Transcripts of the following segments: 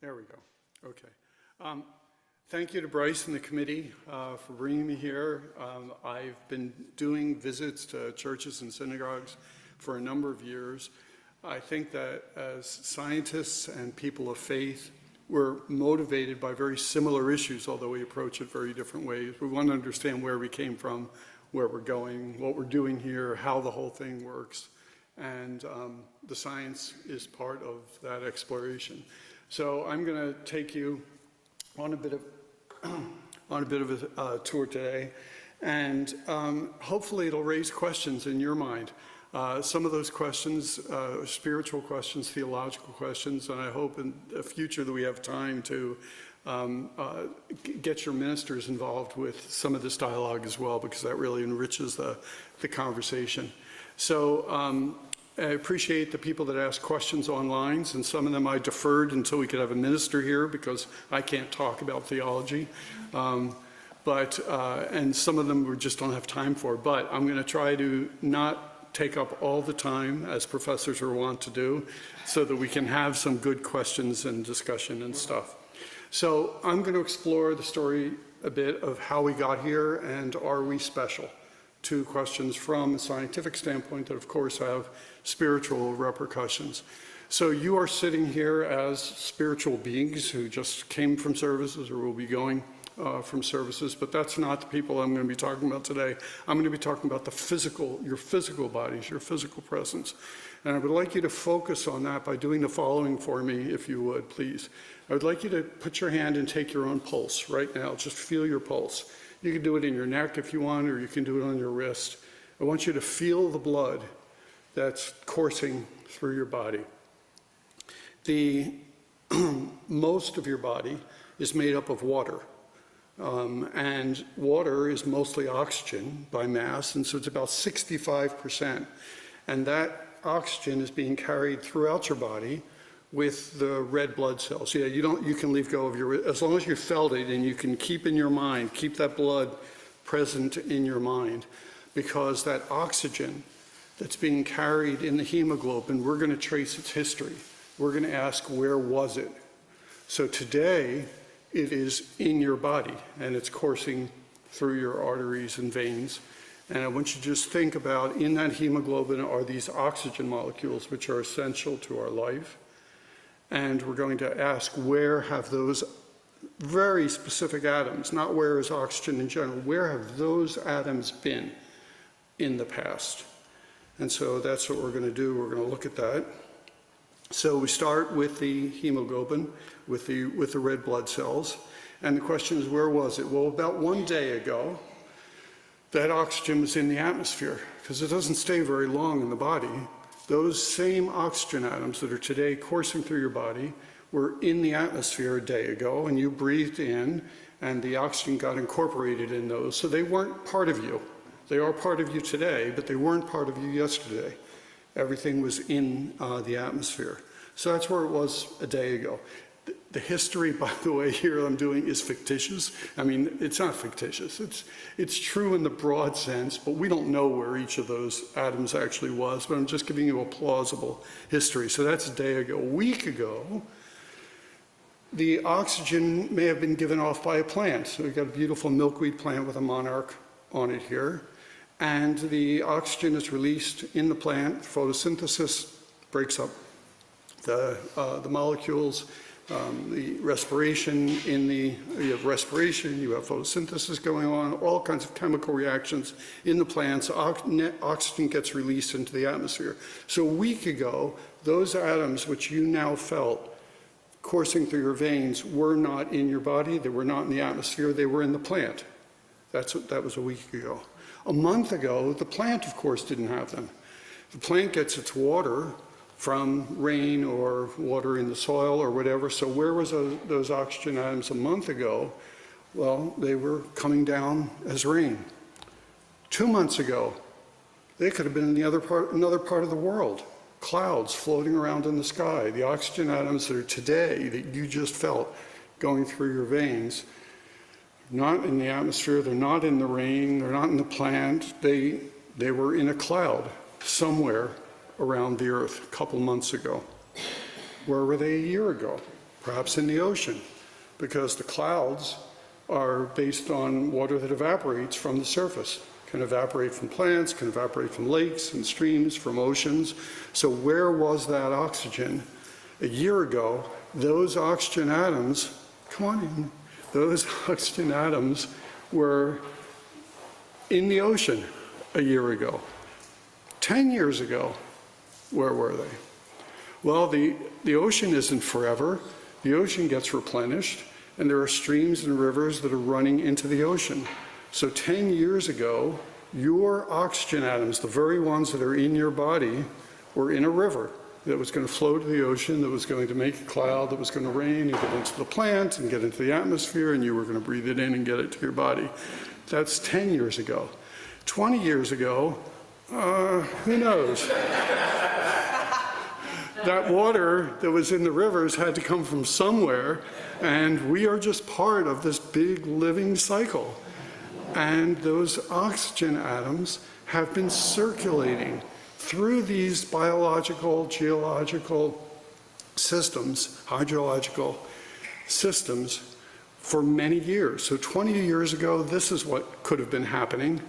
There we go. Okay. Thank you to Bryce and the committee for bringing me here. I've been doing visits to churches and synagogues for a number of years. I think that as scientists and people of faith, we're motivated by very similar issues, although we approach it very different ways. We want to understand where we came from, where we're going, what we're doing here, how the whole thing works. And the science is part of that exploration. So I'm going to take you on a bit of a tour today, and hopefully it'll raise questions in your mind. Some of those questions, spiritual questions, theological questions, and I hope in the future that we have time to get your ministers involved with some of this dialogue as well, because that really enriches the conversation. So I appreciate the people that ask questions online, and some of them I deferred until we could have a minister here because I can't talk about theology. And some of them we just don't have time for. But I'm going to try to not take up all the time, as professors are wont to do, so that we can have some good questions and discussion and stuff. So I'm going to explore the story a bit of how we got here and are we special? Two questions from a scientific standpoint that, of course, have spiritual repercussions. So you are sitting here as spiritual beings who just came from services or will be going from services, but that's not the people I'm going to be talking about today. I'm going to be talking about your physical bodies, your physical presence. And I would like you to focus on that by doing the following for me, if you would, please. I would like you to put your hand and take your own pulse right now. Just feel your pulse. You can do it in your neck if you want, or you can do it on your wrist. I want you to feel the blood that's coursing through your body. Most of your body is made up of water. And water is mostly oxygen by mass, and so it's about 65%. And that oxygen is being carried throughout your body with the red blood cells. Yeah, you can leave go of your, as long as you felt it and you can keep in your mind, keep that blood present in your mind, because that oxygen that's being carried in the hemoglobin, we're going to trace its history. We're going to ask, where was it? So today, it is in your body, and it's coursing through your arteries and veins. And I want you to just think about, in that hemoglobin are these oxygen molecules, which are essential to our life. And we're going to ask, where have those very specific atoms, not where is oxygen in general, where have those atoms been in the past? And so that's what we're going to do. We're going to look at that. So we start with the hemoglobin, with the red blood cells. And the question is, where was it? Well, about 1 day ago, that oxygen was in the atmosphere, because it doesn't stay very long in the body. Those same oxygen atoms that are today coursing through your body were in the atmosphere a day ago, and you breathed in, and the oxygen got incorporated in those. So they weren't part of you. They are part of you today, but they weren't part of you yesterday. Everything was in the atmosphere. So that's where it was a day ago. The history, by the way, here I'm doing is fictitious. I mean, it's not fictitious. It's true in the broad sense, but we don't know where each of those atoms actually was, but I'm just giving you a plausible history. So that's a day ago. A week ago, the oxygen may have been given off by a plant. So we've got a beautiful milkweed plant with a monarch on it here. And the oxygen is released in the plant. Photosynthesis breaks up the molecules. The respiration you have respiration, you have photosynthesis going on, all kinds of chemical reactions in the plants. Oxygen gets released into the atmosphere. So a week ago, those atoms which you now felt coursing through your veins were not in your body, they were not in the atmosphere, they were in the plant. That was a week ago. A month ago, the plant, of course, didn't have them. The plant gets its water from rain or water in the soil or whatever. So where was those oxygen atoms a month ago? Well, they were coming down as rain. 2 months ago, they could have been in another part of the world. Clouds floating around in the sky. The oxygen atoms that are today that you just felt going through your veins, not in the atmosphere, they're not in the rain, they're not in the plant, they were in a cloud somewhere around the Earth a couple months ago. Where were they a year ago? perhaps in the ocean, because the clouds are based on water that evaporates from the surface. Can evaporate from plants, can evaporate from lakes and streams, from oceans. So where was that oxygen? A year ago, those oxygen atoms, come on in, those oxygen atoms were in the ocean a year ago. 10 years ago, where were they? Well, the ocean isn't forever. The ocean gets replenished, and there are streams and rivers that are running into the ocean. So 10 years ago, your oxygen atoms, the very ones that are in your body, were in a river that was going to flow to the ocean, that was going to make a cloud, that was going to rain and get into the plant and get into the atmosphere, and you were going to breathe it in and get it to your body. That's 10 years ago. 20 years ago, who knows? That water that was in the rivers had to come from somewhere, and we are just part of this big living cycle. And those oxygen atoms have been circulating through these biological, geological systems, hydrological systems, for many years. So 20 years ago, this is what could have been happening.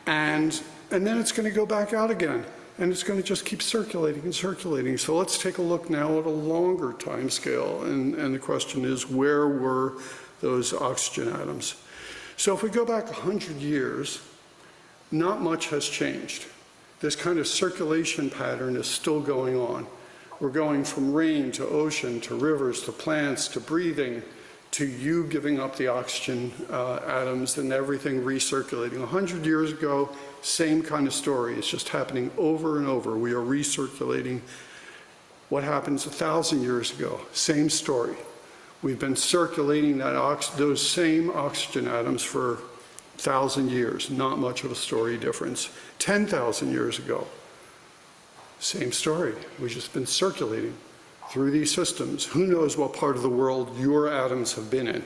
And then it's going to go back out again. And it's going to just keep circulating and circulating. So let's take a look now at a longer time scale. And the question is, where were those oxygen atoms? So if we go back 100 years, not much has changed. This kind of circulation pattern is still going on. We're going from rain to ocean to rivers to plants to breathing to you giving up the oxygen atoms and everything recirculating. 100 years ago, same kind of story. It's just happening over and over. We are recirculating. What happens 1,000 years ago? Same story. We've been circulating those same oxygen atoms for 1,000 years. Not much of a story difference. 10,000 years ago, same story. We've just been circulating through these systems. Who knows what part of the world your atoms have been in?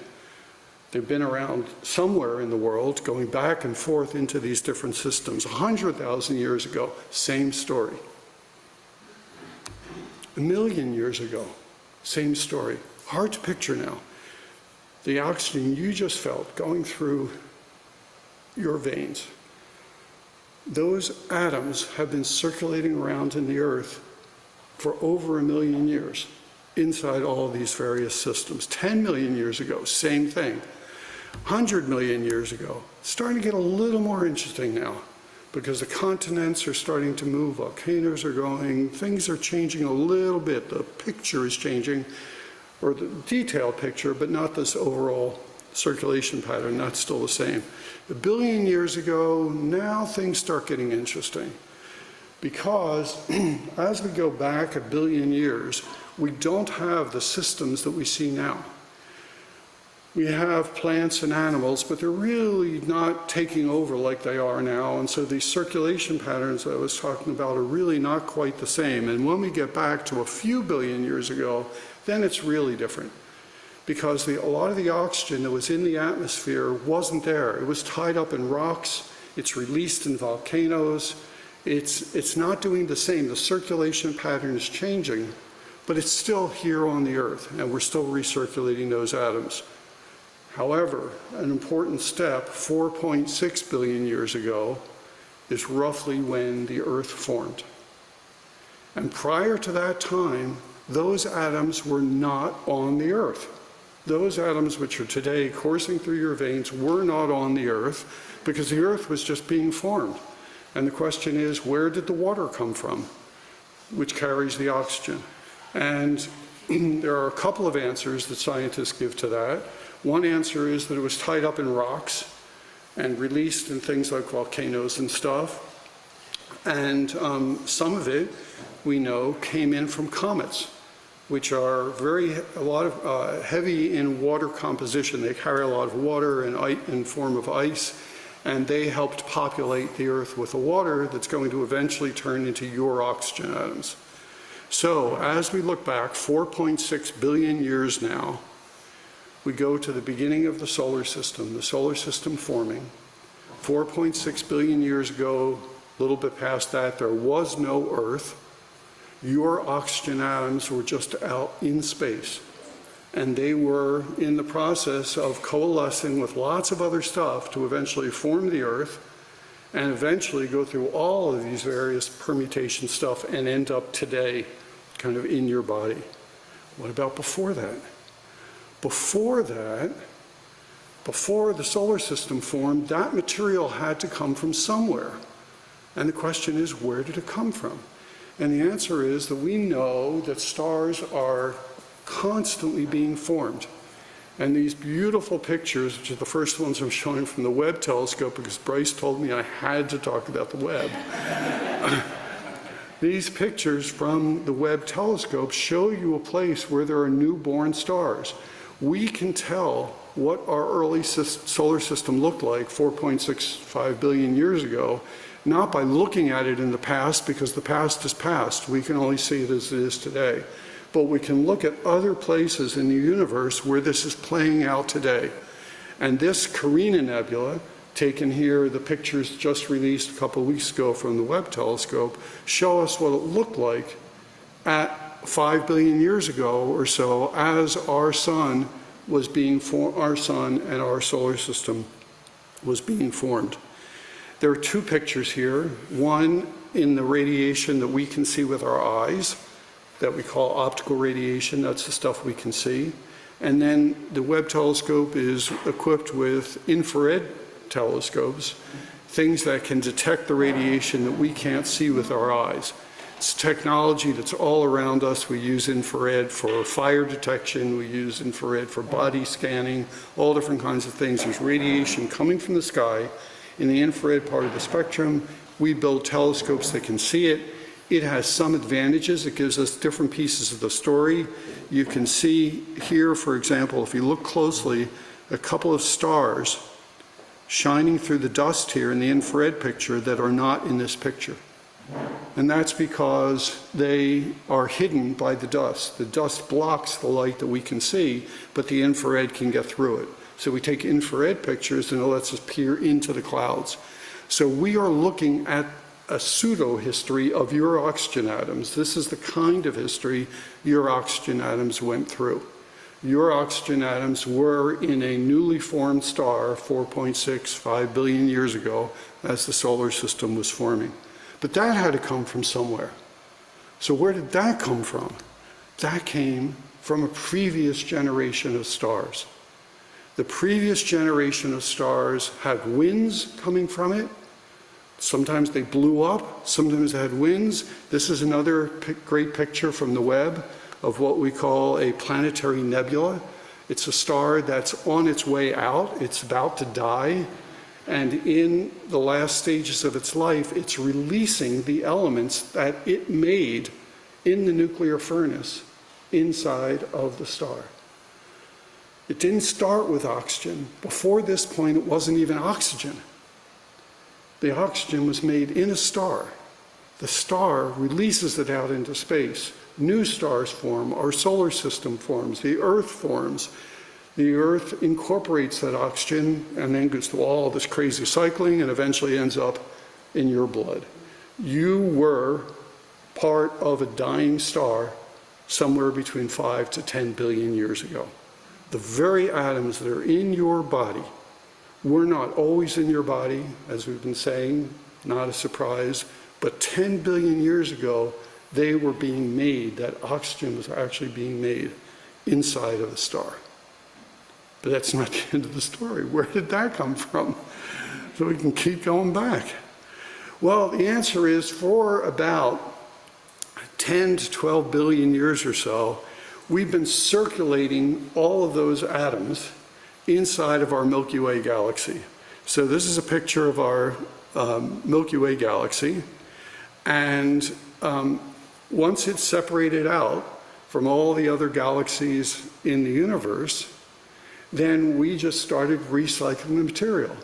They've been around somewhere in the world, going back and forth into these different systems. 100,000 years ago, same story. 1,000,000 years ago, same story. Hard to picture now. The oxygen you just felt going through your veins, those atoms have been circulating around in the earth for over 1,000,000 years inside all of these various systems. 10 million years ago, same thing. 100 million years ago, starting to get a little more interesting now because the continents are starting to move, volcanoes are going, things are changing a little bit. The picture is changing, or the detailed picture, but not this overall circulation pattern. That's still the same. 1 billion years ago, now things start getting interesting. Because as we go back 1 billion years, we don't have the systems that we see now. We have plants and animals, but they're really not taking over like they are now. And so these circulation patterns that I was talking about are really not quite the same. And when we get back to a few billion years ago, then it's really different. Because a lot of the oxygen that was in the atmosphere wasn't there. It was tied up in rocks. It's released in volcanoes. It's not doing the same. The circulation pattern is changing, but it's still here on the Earth, and we're still recirculating those atoms. However, an important step, 4.6 billion years ago, is roughly when the Earth formed. And prior to that time, those atoms were not on the Earth. Those atoms which are today coursing through your veins were not on the Earth because the Earth was just being formed. And the question is, where did the water come from, which carries the oxygen? And there are a couple of answers that scientists give to that. One answer is that it was tied up in rocks and released in things like volcanoes and stuff. And some of it, we know, came in from comets, which are heavy in water composition. They carry a lot of water in form of ice, and they helped populate the Earth with the water that's going to eventually turn into your oxygen atoms. So as we look back 4.6 billion years now, we go to the beginning of the solar system forming. 4.6 billion years ago, a little bit past that, there was no Earth. Your oxygen atoms were just out in space. And they were in the process of coalescing with lots of other stuff to eventually form the Earth and eventually go through all of these various permutation stuff and end up today kind of in your body. What about before that? Before that, before the solar system formed, that material had to come from somewhere. And the question is, where did it come from? And the answer is that we know that stars are constantly being formed. And these beautiful pictures, which are the first ones I'm showing from the Webb telescope, because Bryce told me I had to talk about the Webb. These pictures from the Webb telescope show you a place where there are newborn stars. We can tell what our early solar system looked like 4.65 billion years ago, not by looking at it in the past, because the past is past. We can only see it as it is today. But we can look at other places in the universe where this is playing out today. And this Carina Nebula, taken here, the pictures just released a couple of weeks ago from the Webb telescope, show us what it looked like at 5 billion years ago or so, as our sun was being formed, our sun and our solar system was being formed. There are two pictures here, one in the radiation that we can see with our eyes, that we call optical radiation. That's the stuff we can see. And then the Webb telescope is equipped with infrared telescopes, things that can detect the radiation that we can't see with our eyes. It's technology that's all around us. We use infrared for fire detection. We use infrared for body scanning, all different kinds of things. There's radiation coming from the sky in the infrared part of the spectrum. We build telescopes that can see it. It has some advantages. It gives us different pieces of the story. You can see here, for example, if you look closely, a couple of stars shining through the dust here in the infrared picture that are not in this picture. And that's because they are hidden by the dust. The dust blocks the light that we can see, but the infrared can get through it. So we take infrared pictures and it lets us peer into the clouds. So we are looking at a pseudo-history of your oxygen atoms. This is the kind of history your oxygen atoms went through. Your oxygen atoms were in a newly formed star 4.65 billion years ago as the solar system was forming. But that had to come from somewhere. So where did that come from? That came from a previous generation of stars. The previous generation of stars had winds coming from it. Sometimes they blew up, sometimes they had winds. This is another great picture from the Webb of what we call a planetary nebula. It's a star that's on its way out, it's about to die, and in the last stages of its life, it's releasing the elements that it made in the nuclear furnace inside of the star. It didn't start with oxygen. Before this point, it wasn't even oxygen. The oxygen was made in a star. The star releases it out into space. New stars form, our solar system forms, the Earth forms. The Earth incorporates that oxygen and then goes through all this crazy cycling and eventually ends up in your blood. You were part of a dying star somewhere between 5 to 10 billion years ago. The very atoms that are in your body were not always in your body, as we've been saying, not a surprise, but 10 billion years ago, they were being made, that oxygen was actually being made inside of a star. But that's not the end of the story. Where did that come from? So we can keep going back. Well, the answer is for about 10 to 12 billion years or so, we've been circulating all of those atoms inside of our Milky Way galaxy. So this is a picture of our Milky Way galaxy. And once it's separated out from all the other galaxies in the universe, then we just started recycling the material.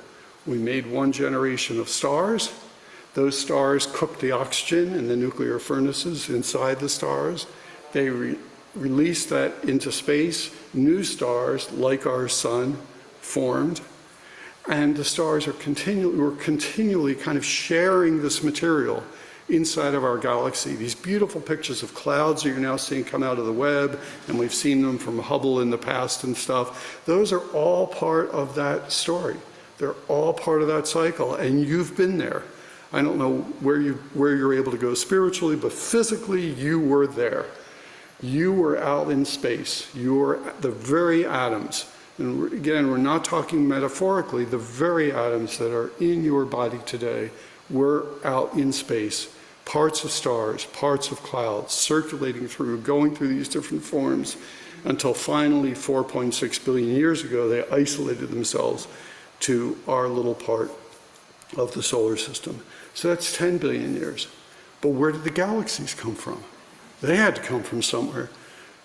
We made one generation of stars. Those stars cooked the oxygen in the nuclear furnaces inside the stars. They released that into space. New stars, like our sun, formed. And the stars are continually kind of sharing this material, inside of our galaxy. These beautiful pictures of clouds that you're now seeing come out of the Webb, and we've seen them from Hubble in the past and stuff, those are all part of that story. They're all part of that cycle, and you've been there. I don't know where you're able to go spiritually, but physically you were there. You were out in space. You were the very atoms. And again, we're not talking metaphorically. The very atoms that are in your body today were out in space. Parts of stars, parts of clouds, circulating through, going through these different forms, until finally 4.6 billion years ago, they isolated themselves to our little part of the solar system. So that's 10 billion years. But where did the galaxies come from? They had to come from somewhere.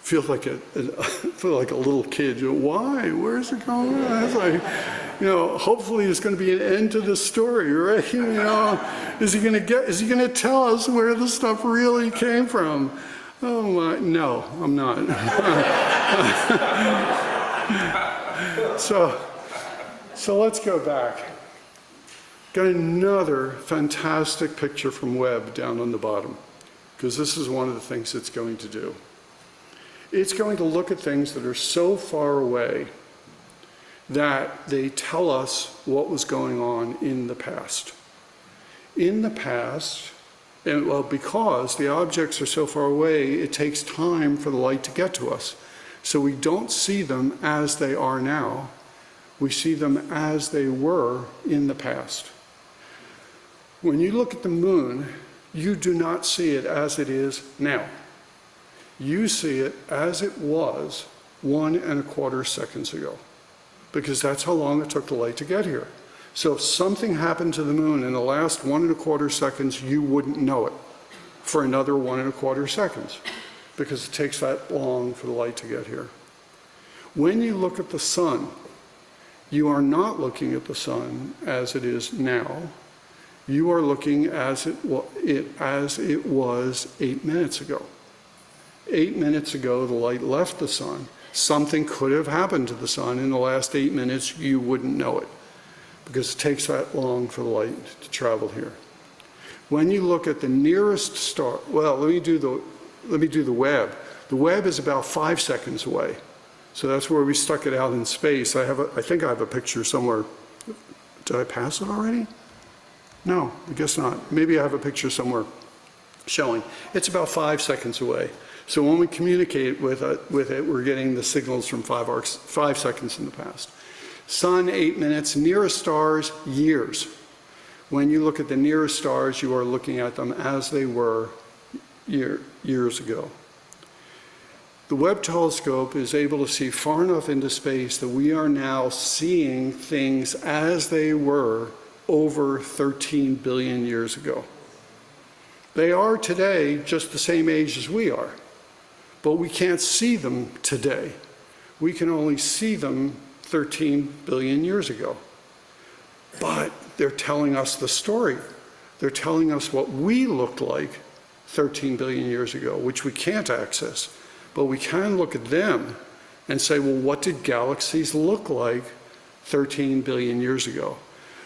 Feel like a little kid. You know, why? Where's it going on? It's like, you know, hopefully there's going to be an end to the story, right? You know, is he going to tell us where the stuff really came from? Oh my, no, I'm not. So let's go back. Got another fantastic picture from Webb down on the bottom, because this is one of the things it's going to do. It's going to look at things that are so far away that they tell us what was going on in the past. In the past, and well, because the objects are so far away, it takes time for the light to get to us. So we don't see them as they are now. We see them as they were in the past. When you look at the moon, you do not see it as it is now. You see it as it was 1¼ seconds ago, because that's how long it took the light to get here. So if something happened to the moon in the last 1¼ seconds, you wouldn't know it for another 1¼ seconds, because it takes that long for the light to get here. When you look at the sun, you are not looking at the sun as it is now. You are looking as it was 8 minutes ago. 8 minutes ago, the light left the sun. Something could have happened to the sun in the last 8 minutes. You wouldn't know it, because it takes that long for the light to travel here. When you look at the nearest star, well, let me do the Webb. The Webb is about 5 seconds away. So that's where we stuck it out in space. I think I have a picture somewhere. Did I pass it already? No, I guess not. Maybe I have a picture somewhere showing. It's about 5 seconds away. So when we communicate with it, we're getting the signals from 5 seconds in the past. Sun, 8 minutes. Nearest stars, years. When you look at the nearest stars, you are looking at them as they were years ago. The Webb telescope is able to see far enough into space that we are now seeing things as they were over 13 billion years ago. They are today just the same age as we are, but we can't see them today. We can only see them 13 billion years ago. But they're telling us the story. They're telling us what we looked like 13 billion years ago, which we can't access. But we can look at them and say, well, what did galaxies look like 13 billion years ago?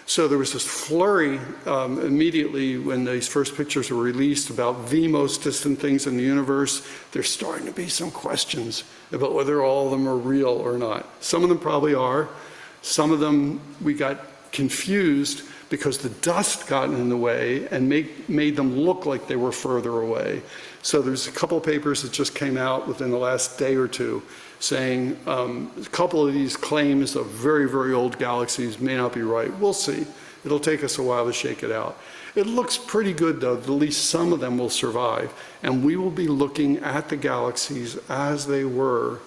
So there was this flurry immediately when these first pictures were released about the most distant things in the universe. There's starting to be some questions about whether all of them are real or not. Some of them probably are. Some of them we got confused because the dust got in the way and made them look like they were further away. So there's a couple of papers that just came out within the last day or two saying a couple of these claims of very, very old galaxies may not be right. We'll see. It'll take us a while to shake it out. It looks pretty good, though, that at least some of them will survive. And we will be looking at the galaxies as they were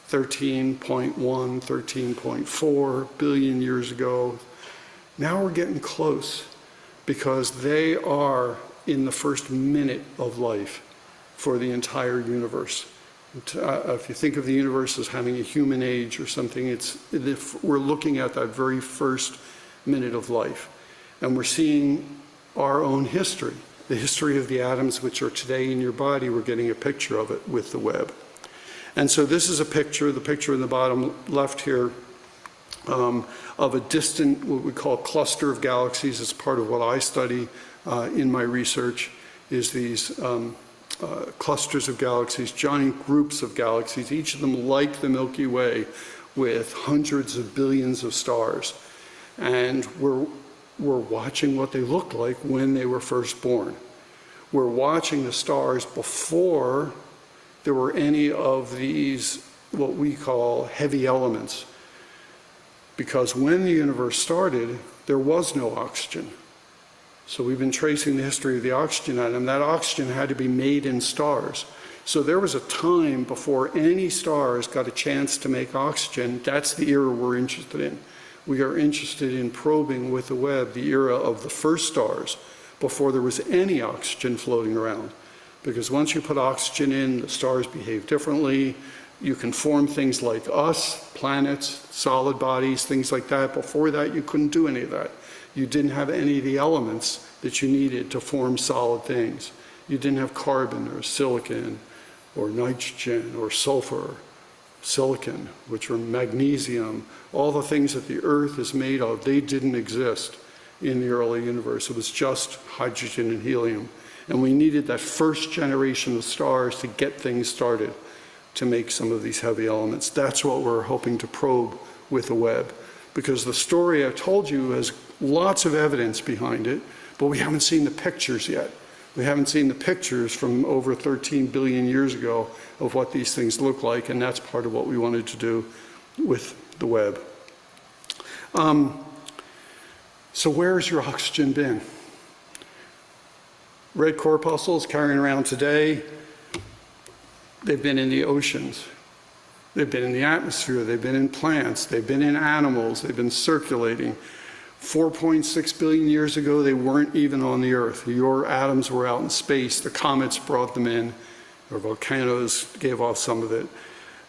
13.1, 13.4 billion years ago. Now we're getting close because they are in the first minute of life for the entire universe. If you think of the universe as having a human age or something, we're looking at that very first minute of life. And we're seeing our own history, the history of the atoms which are today in your body. We're getting a picture of it with the Webb. And so this is a picture, the picture in the bottom left here, of a distant, what we call cluster of galaxies. It's part of what I study in my research. is these clusters of galaxies, giant groups of galaxies, each of them like the Milky Way, with hundreds of billions of stars. And we're watching what they looked like when they were first born. We're watching the stars before there were any of these, what we call heavy elements. Because when the universe started, there was no oxygen. So we've been tracing the history of the oxygen atom. That oxygen had to be made in stars. So there was a time before any stars got a chance to make oxygen. That's the era we're interested in. We are interested in probing with the Webb the era of the first stars before there was any oxygen floating around. Because once you put oxygen in, the stars behave differently. You can form things like us, planets, solid bodies, things like that. Before that, you couldn't do any of that. You didn't have any of the elements that you needed to form solid things. You didn't have carbon or silicon or nitrogen or sulfur, silicon, which were magnesium. All the things that the Earth is made of, they didn't exist in the early universe. It was just hydrogen and helium. And we needed that first generation of stars to get things started, to make some of these heavy elements. That's what we're hoping to probe with the Webb. Because the story I told you has lots of evidence behind it, but we haven't seen the pictures yet. We haven't seen the pictures from over 13 billion years ago of what these things look like, and that's part of what we wanted to do with the Webb. So where's your oxygen been? Red corpuscles carrying around today, they've been in the oceans. They've been in the atmosphere, they've been in plants, they've been in animals, they've been circulating. 4.6 billion years ago, they weren't even on the Earth. Your atoms were out in space, the comets brought them in, or volcanoes gave off some of it,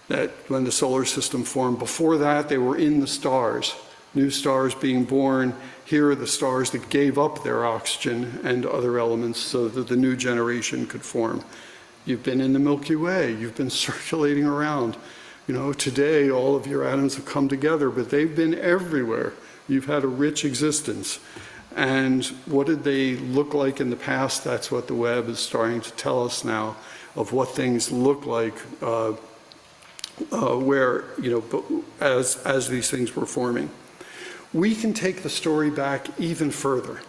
that when the solar system formed. Before that, they were in the stars, new stars being born. Here are the stars that gave up their oxygen and other elements so that the new generation could form. You've been in the Milky Way, you've been circulating around. You know, today all of your atoms have come together, but they've been everywhere. You've had a rich existence. And what did they look like in the past? That's what the Webb is starting to tell us now, of what things look like where, you know, as these things were forming. We can take the story back even further.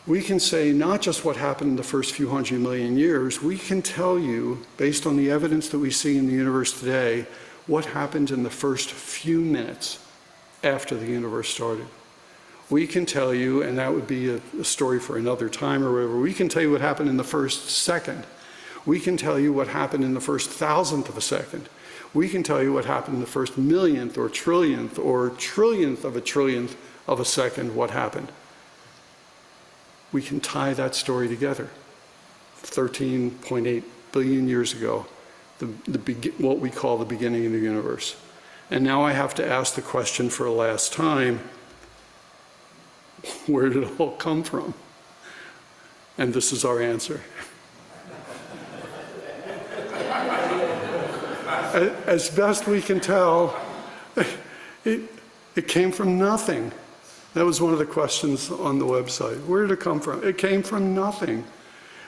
We can say not just what happened in the first few 100 million years, we can tell you, based on the evidence that we see in the universe today, what happened in the first few minutes after the universe started. We can tell you, and that would be a story for another time or whatever, we can tell you what happened in the first second. We can tell you what happened in the first thousandth of a second. We can tell you what happened in the first millionth or trillionth of a trillionth of a second, what happened. We can tie that story together. 13.8 billion years ago, what we call the beginning of the universe. And now I have to ask the question for the last time, where did it all come from? And this is our answer. As best we can tell, it came from nothing. That was one of the questions on the website. Where did it come from? It came from nothing.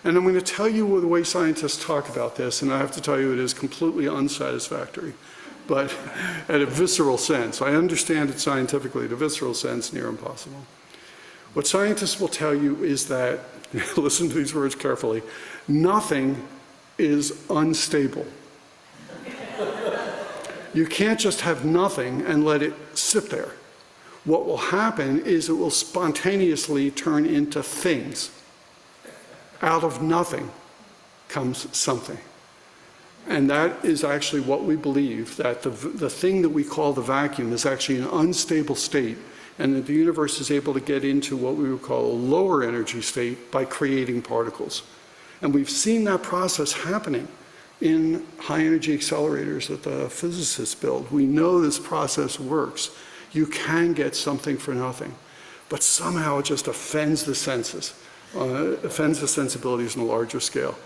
And I'm going to tell you the way scientists talk about this, and I have to tell you it is completely unsatisfactory, but at a visceral sense. I understand it scientifically, at a visceral sense, near impossible. What scientists will tell you is that, listen to these words carefully, nothing is unstable. You can't just have nothing and let it sit there. What will happen is it will spontaneously turn into things. Out of nothing comes something. And that is actually what we believe, that the thing that we call the vacuum is actually an unstable state, and that the universe is able to get into what we would call a lower energy state by creating particles. And we've seen that process happening in high energy accelerators that the physicists build. We know this process works. You can get something for nothing, but somehow it just offends the senses, offends the sensibilities on a larger scale.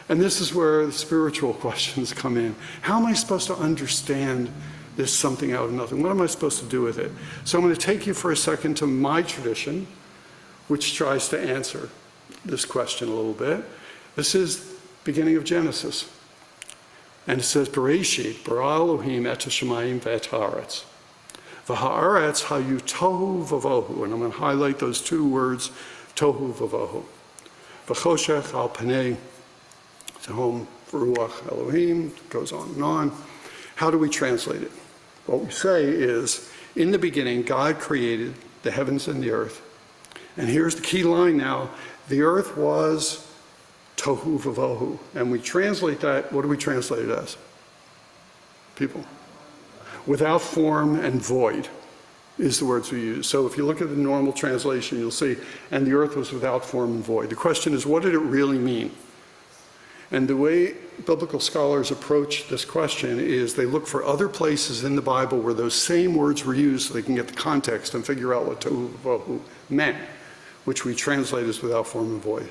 And this is where the spiritual questions come in. How am I supposed to understand this something out of nothing? What am I supposed to do with it? So I'm going to take you for a second to my tradition, which tries to answer this question a little bit. This is beginning of Genesis. And it says, Bereshit, bara Elohim et hashamayim ve'et haaretz. V'haaretz hayu tohu v'vohu. And I'm going to highlight those two words, tohu v'vohu. V'choshech al panei tehom v'ruach Elohim. It goes on and on. How do we translate it? What we say is, in the beginning, God created the heavens and the earth. And here's the key line now. The earth was tohu v'vohu. And we translate that, what do we translate it as? People. Without form and void is the words we use. So if you look at the normal translation, you'll see, and the earth was without form and void. The question is, what did it really mean? And the way biblical scholars approach this question is they look for other places in the Bible where those same words were used so they can get the context and figure out what tohu v'vohu meant, which we translate as without form and void.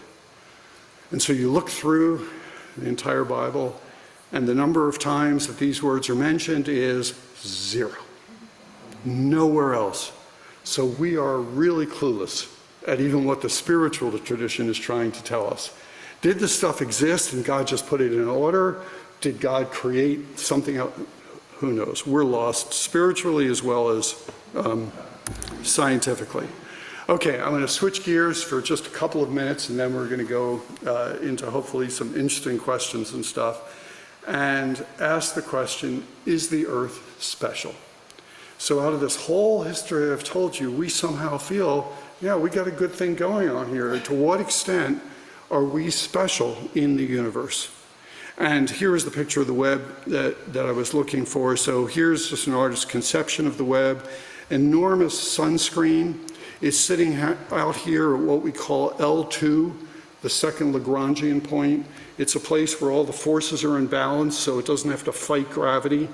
And so you look through the entire Bible, and the number of times that these words are mentioned is 0. Nowhere else. So we are really clueless at even what the spiritual tradition is trying to tell us. Did this stuff exist and God just put it in order? Did God create something else? Who knows? We're lost spiritually as well as scientifically. Okay, I'm going to switch gears for just a couple of minutes, and then we're going to go into hopefully some interesting questions and stuff, and ask the question, is the earth special? So out of this whole history I've told you, we somehow feel, yeah, we got a good thing going on here. To what extent are we special in the universe? And here is the picture of the Webb that I was looking for. So here's just an artist's conception of the Webb. Enormous sunscreen. It's sitting out here at what we call L2, the second Lagrangian point. It's a place where all the forces are in balance, so it doesn't have to fight gravity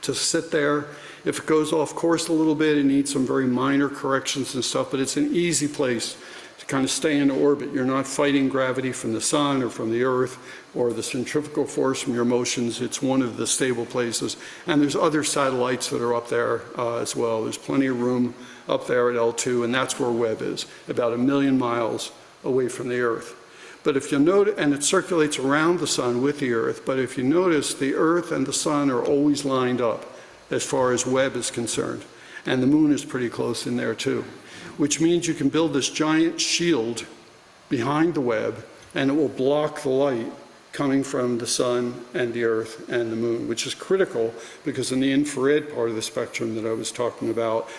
to sit there. If it goes off course a little bit, it needs some very minor corrections and stuff, but it's an easy place to kind of stay in orbit. You're not fighting gravity from the sun or from the earth or the centrifugal force from your motions. It's one of the stable places. And there's other satellites that are up there as well. There's plenty of room up there at L2, and that's where Webb is, about 1 million miles away from the Earth. But if you notice, and it circulates around the sun with the Earth, but if you notice, the Earth and the sun are always lined up as far as Webb is concerned. And the moon is pretty close in there too, which means you can build this giant shield behind the Webb, and it will block the light coming from the sun and the Earth and the moon, which is critical because in the infrared part of the spectrum that I was talking about,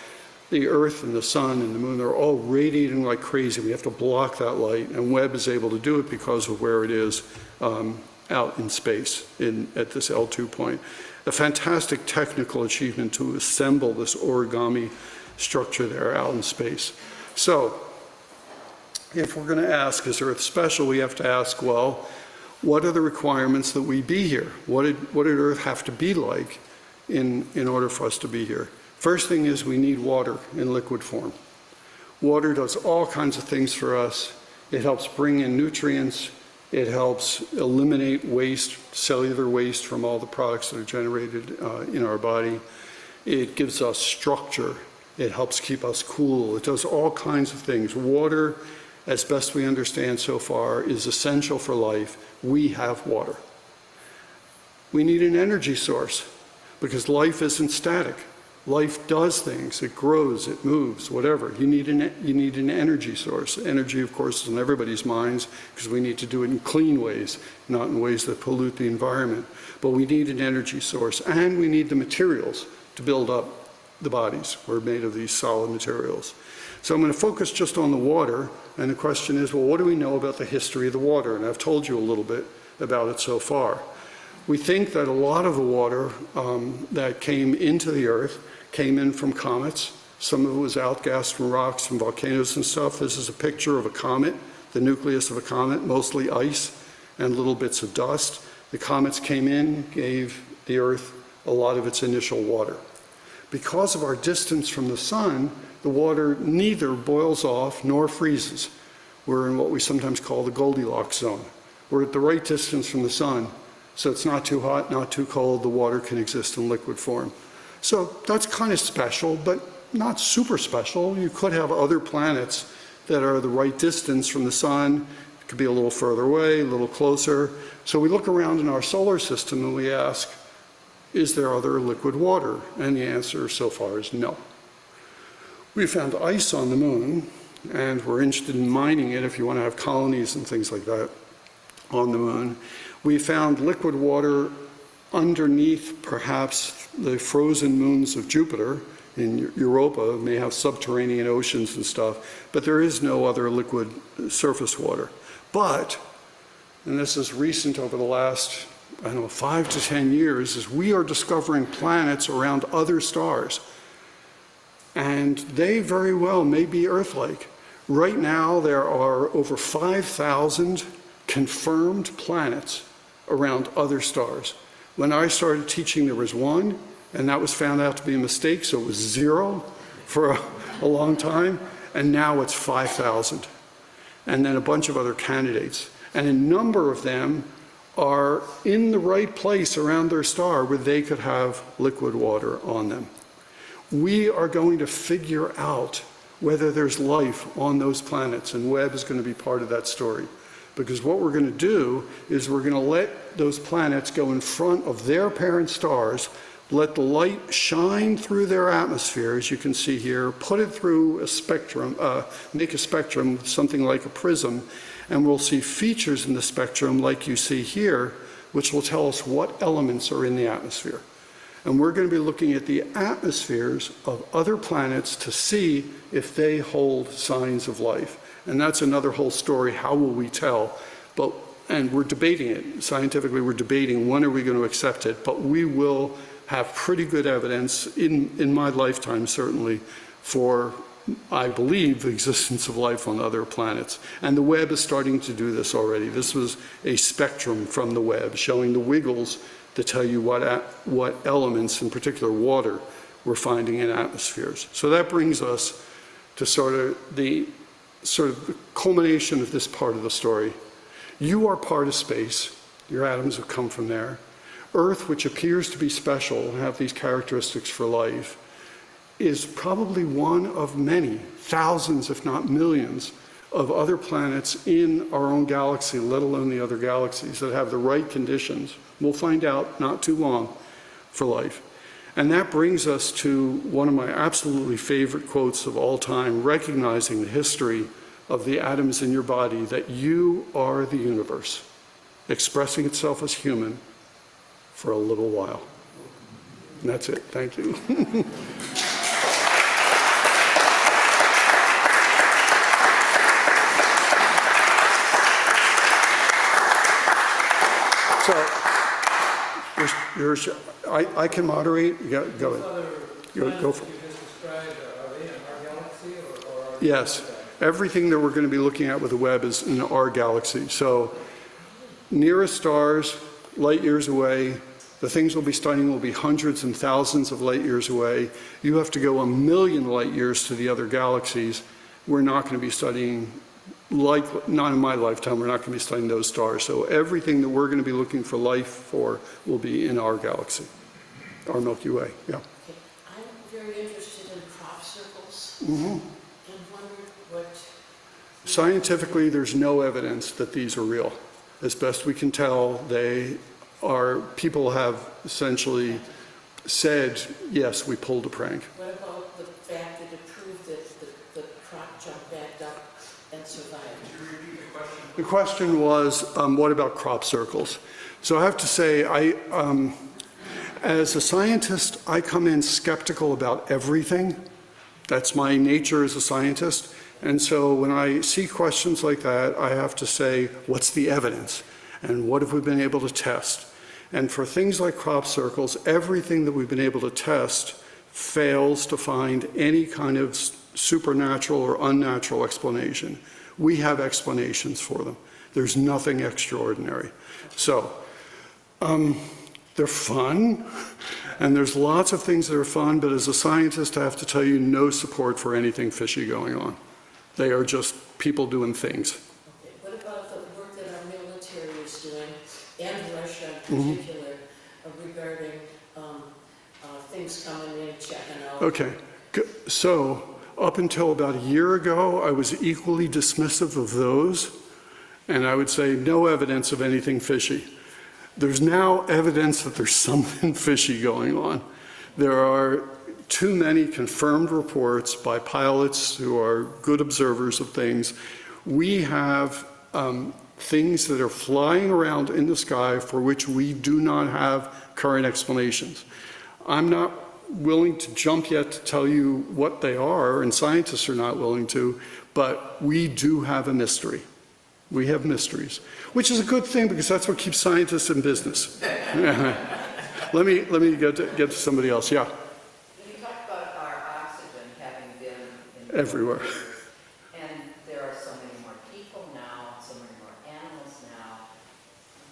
the Earth and the sun and the moon are all radiating like crazy. We have to block that light, and Webb is able to do it because of where it is out in space at this L2 point. A fantastic technical achievement to assemble this origami structure there out in space. So, if we're going to ask, is Earth special, we have to ask, well, what are the requirements that we be here? What did Earth have to be like in order for us to be here? First thing is we need water in liquid form. Water does all kinds of things for us. It helps bring in nutrients. It helps eliminate waste, cellular waste from all the products that are generated in our body. It gives us structure. It helps keep us cool. It does all kinds of things. Water, as best we understand so far, is essential for life. We have water. We need an energy source because life isn't static. Life does things. It grows, it moves, whatever. You need an energy source. Energy, of course, is in everybody's minds because we need to do it in clean ways, not in ways that pollute the environment. But we need an energy source, and we need the materials to build up the bodies. We're made of these solid materials. So I'm going to focus just on the water, and the question is, well, what do we know about the history of the water? And I've told you a little bit about it so far. We think that a lot of the water that came into the Earth came in from comets. Some of it was outgassed from rocks and volcanoes and stuff. This is a picture of a comet, the nucleus of a comet, mostly ice and little bits of dust. The comets came in, gave the Earth a lot of its initial water. Because of our distance from the sun, the water neither boils off nor freezes. We're in what we sometimes call the Goldilocks zone. We're at the right distance from the sun, so it's not too hot, not too cold. The water can exist in liquid form. So that's kind of special, but not super special. You could have other planets that are the right distance from the sun. It could be a little further away, a little closer. So we look around in our solar system and we ask, is there other liquid water? And the answer so far is no. We found ice on the moon, and we're interested in mining it if you want to have colonies and things like that on the moon. We found liquid water underneath perhaps the frozen moons of Jupiter. In Europa, may have subterranean oceans and stuff, but there is no other liquid surface water. But, and this is recent over the last, I don't know, 5 to 10 years, is we are discovering planets around other stars. And they very well may be Earth-like. Right now, there are over 5,000 confirmed planets around other stars. When I started teaching, there was one, and that was found out to be a mistake, so it was 0 for a long time, and now it's 5,000. And then a bunch of other candidates. And a number of them are in the right place around their star where they could have liquid water on them. We are going to figure out whether there's life on those planets, and Webb is going to be part of that story. Because what we're going to do is we're going to let those planets go in front of their parent stars, let the light shine through their atmosphere, as you can see here, put it through a spectrum, make a spectrum, something like a prism, and we'll see features in the spectrum like you see here, which will tell us what elements are in the atmosphere. And we're going to be looking at the atmospheres of other planets to see if they hold signs of life. And that's another whole story, how will we tell? And we're debating it. Scientifically, we're debating when are we going to accept it, but we will have pretty good evidence in my lifetime, certainly, for, I believe, the existence of life on other planets. And the Webb is starting to do this already. This was a spectrum from the Webb showing the wiggles to tell you what elements, in particular water, we're finding in atmospheres. So that brings us to sort of the culmination of this part of the story. You are part of space. Your atoms have come from there. Earth, which appears to be special and have these characteristics for life, is probably one of many, thousands if not millions, of other planets in our own galaxy, let alone the other galaxies, that have the right conditions. We'll find out not too long for life. And that brings us to one of my absolutely favorite quotes of all time, recognizing the history of the atoms in your body, that you are the universe, expressing itself as human for a little while. And that's it. Thank you. So, I can moderate. Go ahead. Go for it. Yes. Everything that we're going to be looking at with the Webb is in our galaxy. So, nearest stars, light years away. The things we'll be studying will be hundreds and thousands of light years away. You have to go 1 million light years to the other galaxies. We're not going to be studying, not in my lifetime, we're not going to be studying those stars. So everything that we're going to be looking for life for will be in our galaxy, our Milky Way. Yeah. Okay. I'm very interested in crop circles. Mm-hmm. And wondered what... Scientifically, there's no evidence that these are real. As best we can tell, people have essentially said, yes, we pulled a prank. What about the fact that it proved that the crop jumped back up and survived? Could you repeat the question? The question was, what about crop circles? So I have to say, as a scientist, I come in skeptical about everything. That's my nature as a scientist. And so when I see questions like that, I have to say, what's the evidence? And what have we been able to test? And for things like crop circles, everything that we've been able to test fails to find any kind of supernatural or unnatural explanation. We have explanations for them. There's nothing extraordinary. So, they're fun, and there's lots of things that are fun, but as a scientist, I have to tell you, no support for anything fishy going on. They are just people doing things. Okay. What about the work that our military is doing, and Russia in particular, regarding things coming in, checking out? Okay, so Up until about a year ago, I was equally dismissive of those, and I would say no evidence of anything fishy. There's now evidence that there's something fishy going on. There are too many confirmed reports by pilots who are good observers of things. We have things that are flying around in the sky for which we do not have current explanations. I'm not willing to jump yet to tell you what they are, and scientists are not willing to, but we do have a mystery. We have mysteries, which is a good thing because that's what keeps scientists in business. Let me get to somebody else. Yeah. You talked about our oxygen having been Everywhere. And there are so many more people now, so many more animals now.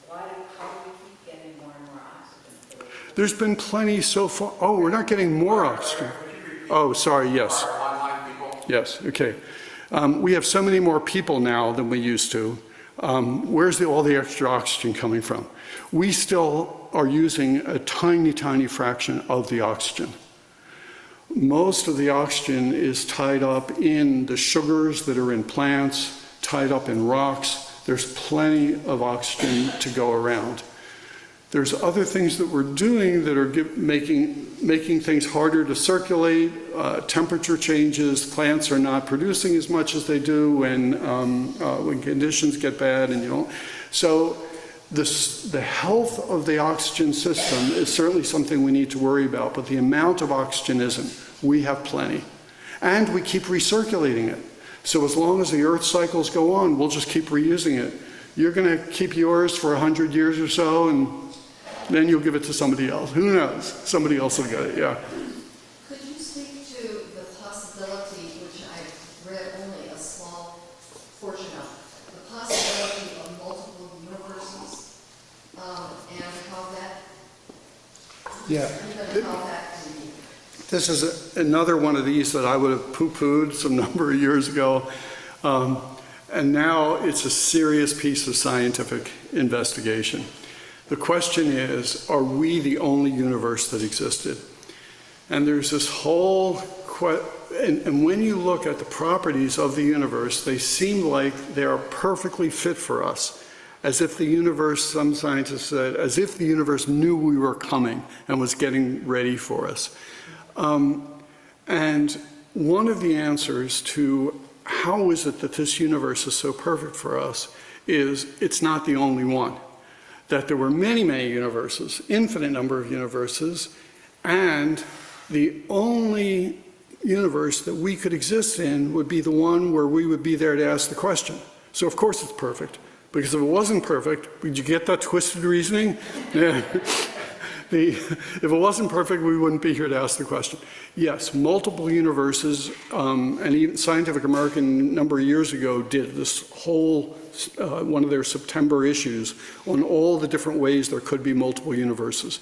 How do we keep getting more and more oxygen? There's been plenty so far. Oh, we're not getting more oxygen. Oh, sorry, yes. Yes, okay. We have so many more people now than we used to. Where's all the extra oxygen coming from? We still are using a tiny, tiny fraction of the oxygen. Most of the oxygen is tied up in the sugars that are in plants, tied up in rocks. There's plenty of oxygen to go around. There's other things that we're doing that are making things harder to circulate. Temperature changes, plants are not producing as much as they do when conditions get bad and you don't. So the health of the oxygen system is certainly something we need to worry about, but the amount of oxygen isn't. We have plenty. And we keep recirculating it. So as long as the Earth cycles go on, we'll just keep reusing it. You're going to keep yours for 100 years or so, and then you'll give it to somebody else. Who knows? Somebody else will get it, yeah. Could you speak to the possibility, which I've read only a small portion of, the possibility of multiple universes, and how that, even how that can be? This is another one of these that I would have poo-pooed some number of years ago. And now it's a serious piece of scientific investigation. The question is, are we the only universe that existed? And there's this whole, and when you look at the properties of the universe, they seem like they are perfectly fit for us. As if the universe, some scientists said, as if the universe knew we were coming and was getting ready for us. And one of the answers to how is it that this universe is so perfect for us is it's not the only one. That there were many, many universes, infinite number of universes, and the only universe that we could exist in would be the one where we would be there to ask the question. So of course it's perfect, because if it wasn't perfect, would you get that twisted reasoning? Yeah. If it wasn't perfect, we wouldn't be here to ask the question. Yes, multiple universes, and even Scientific American a number of years ago did this whole, one of their September issues on all the different ways there could be multiple universes.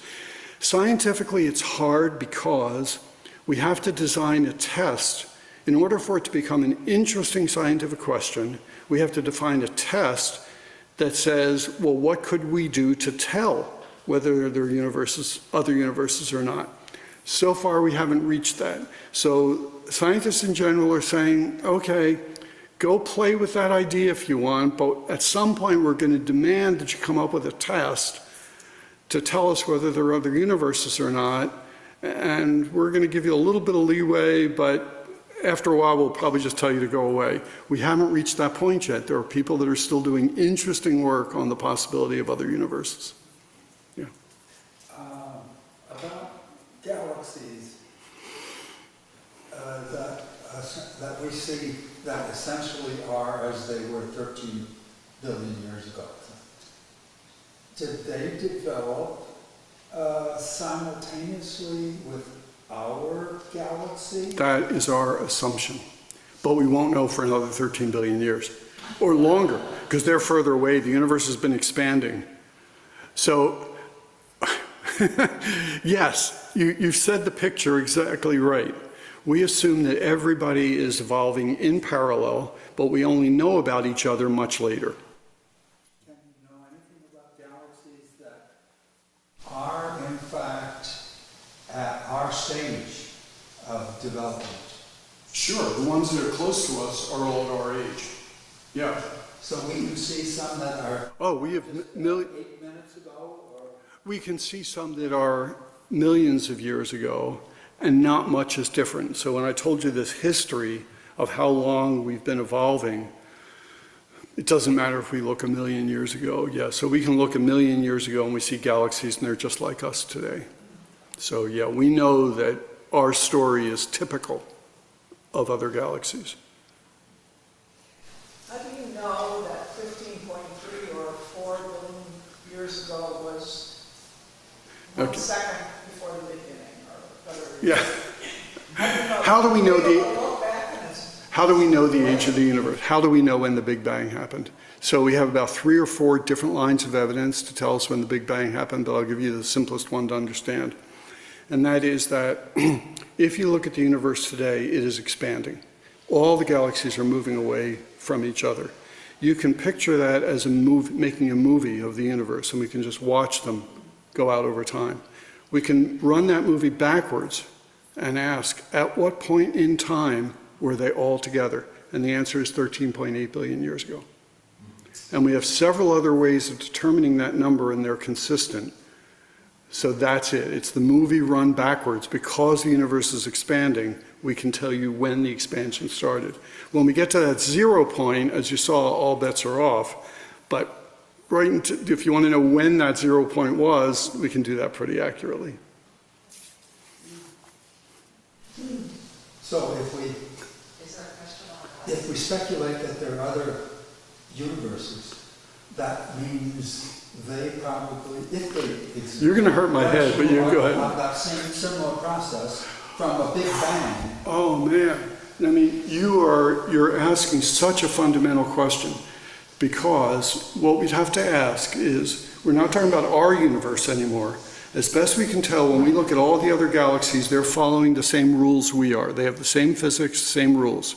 Scientifically, it's hard because we have to design a test. In order for it to become an interesting scientific question, we have to define a test that says, well, what could we do to tell whether there are universes, other universes or not? So far, we haven't reached that. So scientists in general are saying, okay, go play with that idea if you want, but at some point we're going to demand that you come up with a test to tell us whether there are other universes or not, and we're going to give you a little bit of leeway, but after a while we'll probably just tell you to go away. We haven't reached that point yet. There are people that are still doing interesting work on the possibility of other universes. Yeah. About galaxies that we see that essentially are as they were 13 billion years ago. Did they develop simultaneously with our galaxy? That is our assumption. But we won't know for another 13 billion years. Or longer, because they're further away. The universe has been expanding. So, yes, you've said the picture exactly right. We assume that everybody is evolving in parallel, but we only know about each other much later. Can you know anything about galaxies that are, in fact, at our stage of development? Sure, the ones that are close to us are all at our age. Yeah. So we can see some that are Oh, we have 8 minutes ago, or? we can see some that are millions of years ago, and not much is different. So when I told you this history of how long we've been evolving, it doesn't matter if we look a million years ago. Yeah, so we can look a million years ago and we see galaxies and they're just like us today. So yeah, we know that our story is typical of other galaxies. How do you know that 15.3 or 4 billion years ago was 1 Okay. second before the beginning, or whether? Yeah. How do we know the Look back and it's How do we know the age of the universe? How do we know when the Big Bang happened? So we have about 3 or 4 different lines of evidence to tell us when the Big Bang happened, but I'll give you the simplest one to understand. And that is that if you look at the universe today, it is expanding. All the galaxies are moving away from each other. You can picture that as making a movie of the universe, and we can just watch them go out over time. We can run that movie backwards and ask, at what point in time were they all together? And the answer is 13.8 billion years ago. And we have several other ways of determining that number, and they're consistent. So that's it. It's the movie run backwards. Because the universe is expanding, we can tell you when the expansion started. When we get to that 0 point, as you saw, all bets are off. But if you want to know when that 0 point was, we can do that pretty accurately. So if we, Is there a question on that? if we speculate that there are other universes, that means they probably, if they exist. You're going to hurt my head, but you go ahead. Have that same similar process from a Big Bang. Oh man, I mean, you're asking such a fundamental question, because what we'd have to ask is, we're not talking about our universe anymore. As best we can tell, when we look at all the other galaxies, they're following the same rules we are. They have the same physics, same rules.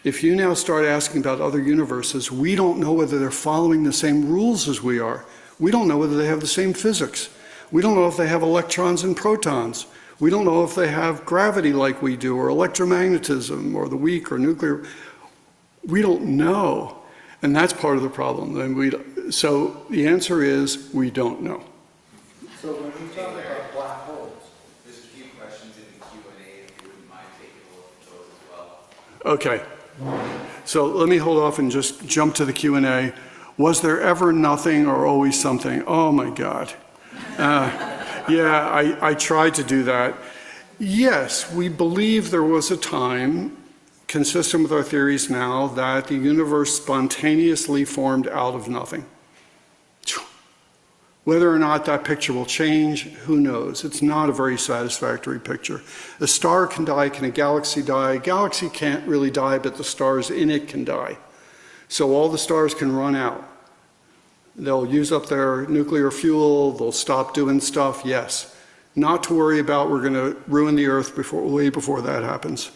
If you now start asking about other universes, we don't know whether they're following the same rules as we are. We don't know whether they have the same physics. We don't know if they have electrons and protons. We don't know if they have gravity like we do, or electromagnetism, or the weak, or nuclear. We don't know. And that's part of the problem. So the answer is, we don't know. So when we talk about black holes, There's a few questions in the Q&A, if you wouldn't mind taking a look at those as well. Okay. So let me hold off and just jump to the Q&A. Was there ever nothing or always something? Oh my God. Yeah, I tried to do that. Yes, we believe there was a time, consistent with our theories now, that the universe spontaneously formed out of nothing. Whether or not that picture will change, who knows? It's not a very satisfactory picture. A star can die, can a galaxy die? A galaxy can't really die, but the stars in it can die. So all the stars can run out. They'll use up their nuclear fuel, they'll stop doing stuff, yes. Not to worry about, we're going to ruin the Earth way before that happens.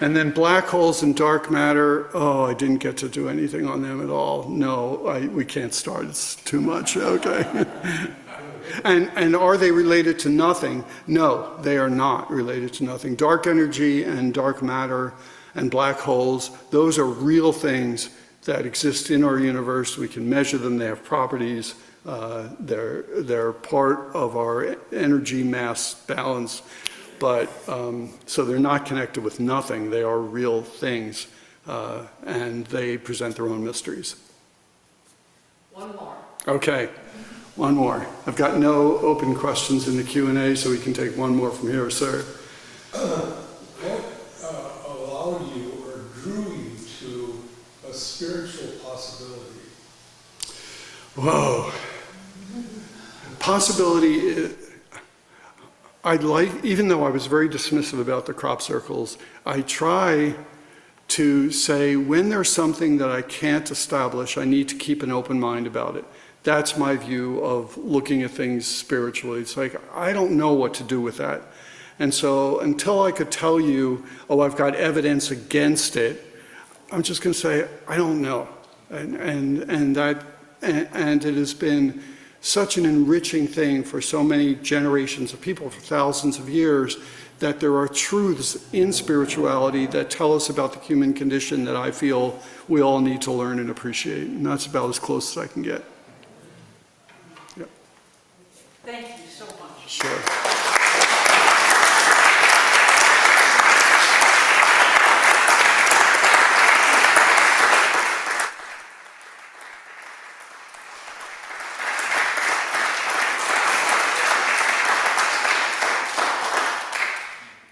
And then black holes and dark matter, oh, I didn't get to do anything on them at all. No, we can't start, it's too much, okay. And are they related to nothing? No, they are not related to nothing. Dark energy and dark matter and black holes, those are real things that exist in our universe. We can measure them, they have properties, they're part of our energy mass balance. But, so they're not connected with nothing, they are real things, and they present their own mysteries. One more. Okay, one more. I've got no open questions in the Q&A, so we can take one more from here, sir. What allowed you or drew you to a spiritual possibility? Whoa. Possibility, even though I was very dismissive about the crop circles, I try to say when there's something that I can't establish, I need to keep an open mind about it. That's my view of looking at things spiritually. It's like, I don't know what to do with that. And so until I could tell you, oh, I've got evidence against it, I'm just going to say, I don't know. And it has been such an enriching thing for so many generations of people for thousands of years, that there are truths in spirituality that tell us about the human condition that I feel we all need to learn and appreciate. And that's about as close as I can get. Yep. Thank you so much. Sure.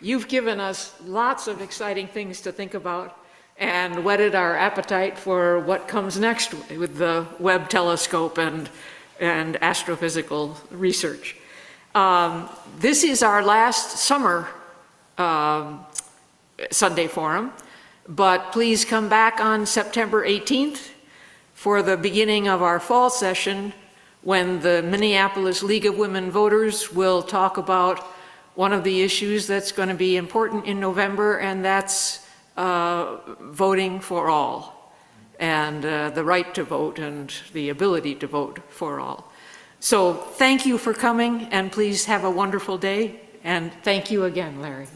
You've given us lots of exciting things to think about and whetted our appetite for what comes next with the Webb telescope and astrophysical research. This is our last summer Sunday Forum, but please come back on September 18th for the beginning of our fall session, when the Minneapolis League of Women Voters will talk about one of the issues that's going to be important in November, and that's voting for all, and the right to vote and the ability to vote for all. So thank you for coming, and please have a wonderful day, and thank you again, Larry.